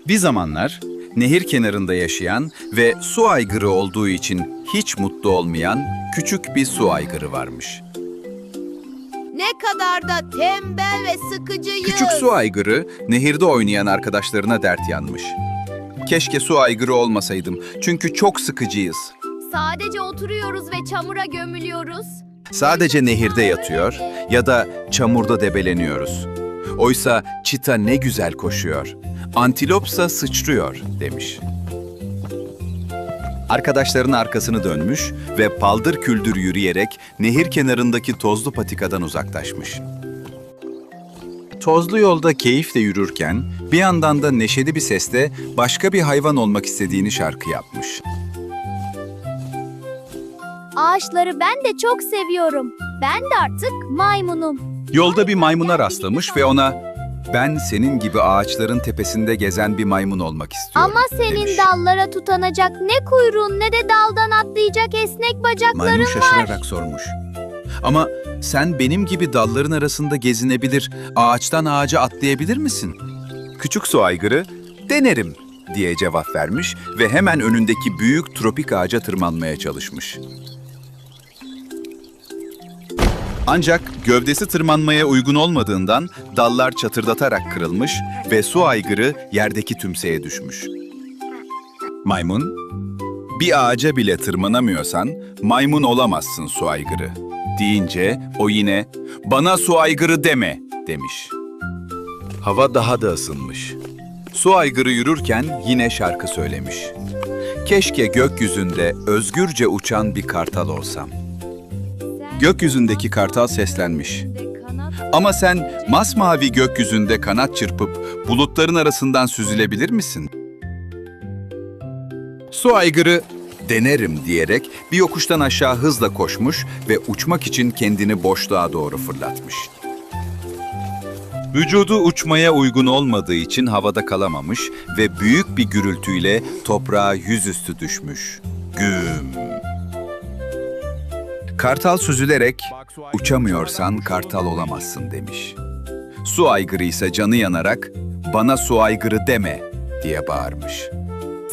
Bir zamanlar nehir kenarında yaşayan ve su aygırı olduğu için hiç mutlu olmayan küçük bir su aygırı varmış. Ne kadar da tembel ve sıkıcıyız. Küçük su aygırı nehirde oynayan arkadaşlarına dert yanmış. Keşke su aygırı olmasaydım çünkü çok sıkıcıyız. Sadece oturuyoruz ve çamura gömülüyoruz. Sadece nehirde yatıyor ya da çamurda debeleniyoruz. Oysa çita ne güzel koşuyor, antilopsa sıçrıyor demiş. Arkadaşlarının arkasını dönmüş ve paldır küldür yürüyerek nehir kenarındaki tozlu patikadan uzaklaşmış. Tozlu yolda keyifle yürürken bir yandan da neşeli bir sesle başka bir hayvan olmak istediğini şarkı yapmış. Ağaçları ben de çok seviyorum. Ben de artık maymunum. Yolda bir maymuna rastlamış ve ona "Ben senin gibi ağaçların tepesinde gezen bir maymun olmak istiyorum." Ama senin demiş. dallara tutanacak ne kuyruğun ne de daldan atlayacak esnek bacakların Maymun var. şaşırarak sormuş. "Ama sen benim gibi dalların arasında gezinebilir, ağaçtan ağaca atlayabilir misin?" Küçük su aygırı, "Denerim." diye cevap vermiş ve hemen önündeki büyük tropik ağaca tırmanmaya çalışmış. Ancak gövdesi tırmanmaya uygun olmadığından dallar çatırdatarak kırılmış ve su aygırı yerdeki tümseye düşmüş. Maymun, "Bir ağaca bile tırmanamıyorsan maymun olamazsın su aygırı." deyince o yine "Bana su aygırı deme." demiş. Hava daha da ısınmış. Su aygırı yürürken yine şarkı söylemiş. "Keşke gökyüzünde özgürce uçan bir kartal olsam." Gökyüzündeki kartal seslenmiş. "Ama sen masmavi gökyüzünde kanat çırpıp bulutların arasından süzülebilir misin?" Su aygırı, "Denerim." diyerek bir yokuştan aşağı hızla koşmuş ve uçmak için kendini boşluğa doğru fırlatmış. Vücudu uçmaya uygun olmadığı için havada kalamamış ve büyük bir gürültüyle toprağa yüzüstü düşmüş. Güm! Kartal süzülerek, "Uçamıyorsan kartal olamazsın." demiş. Su aygırı ise canı yanarak, "Bana su aygırı deme." diye bağırmış.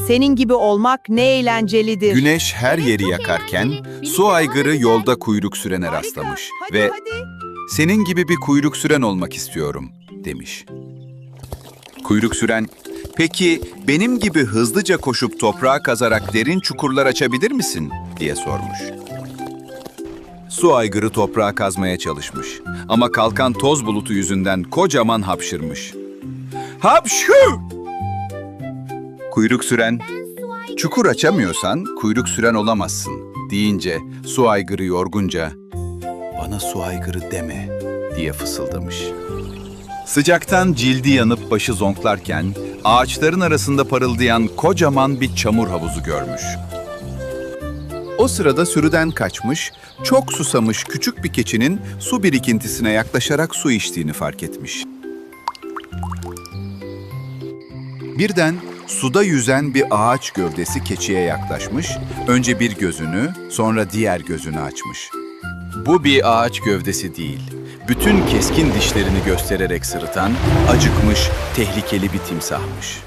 Senin gibi olmak ne eğlencelidir. Güneş her yeri yakarken su aygırı yolda kuyruk sürene rastlamış ve "Senin gibi bir kuyruk süren olmak istiyorum." demiş. Kuyruk süren, "Peki benim gibi hızlıca koşup toprağa kazarak derin çukurlar açabilir misin?" diye sormuş. Su aygırı toprağa kazmaya çalışmış ama kalkan toz bulutu yüzünden kocaman hapşırmış. Hapşu! Kuyruk süren, "Çukur açamıyorsan kuyruk süren olamazsın." deyince su aygırı yorgunca, "Bana su aygırı deme." diye fısıldamış. Sıcaktan cildi yanıp başı zonklarken ağaçların arasında parıldayan kocaman bir çamur havuzu görmüş. O sırada sürüden kaçmış, çok susamış küçük bir keçinin su birikintisine yaklaşarak su içtiğini fark etmiş. Birden suda yüzen bir ağaç gövdesi keçiye yaklaşmış, önce bir gözünü, sonra diğer gözünü açmış. Bu bir ağaç gövdesi değil, bütün keskin dişlerini göstererek sırıtan, acıkmış, tehlikeli bir timsahmış.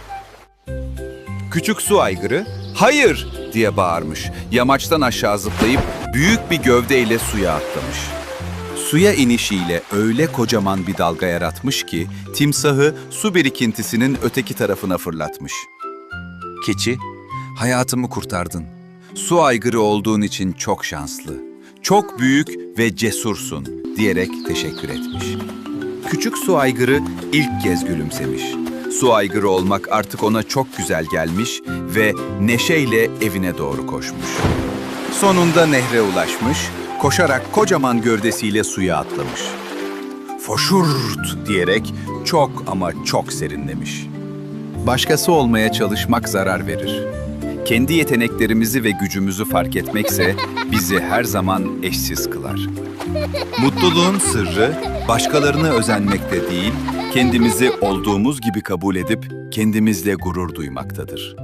Küçük su aygırı, "Hayır!" diye bağırmış. Yamaçtan aşağı zıplayıp büyük bir gövdeyle suya atlamış. Suya inişiyle öyle kocaman bir dalga yaratmış ki timsahı su birikintisinin öteki tarafına fırlatmış. Keçi, "Hayatımı kurtardın. Su aygırı olduğun için çok şanslı. Çok büyük ve cesursun." diyerek teşekkür etmiş. Küçük su aygırı ilk kez gülümsemiş. Su aygırı olmak artık ona çok güzel gelmiş ve neşeyle evine doğru koşmuş. Sonunda nehre ulaşmış, koşarak kocaman gövdesiyle suya atlamış. "Foşurt!" diyerek çok ama çok serinlemiş. Başkası olmaya çalışmak zarar verir. Kendi yeteneklerimizi ve gücümüzü fark etmekse bizi her zaman eşsiz kılar. Mutluluğun sırrı başkalarına özenmekte değil, kendimizi olduğumuz gibi kabul edip kendimizle gurur duymaktadır.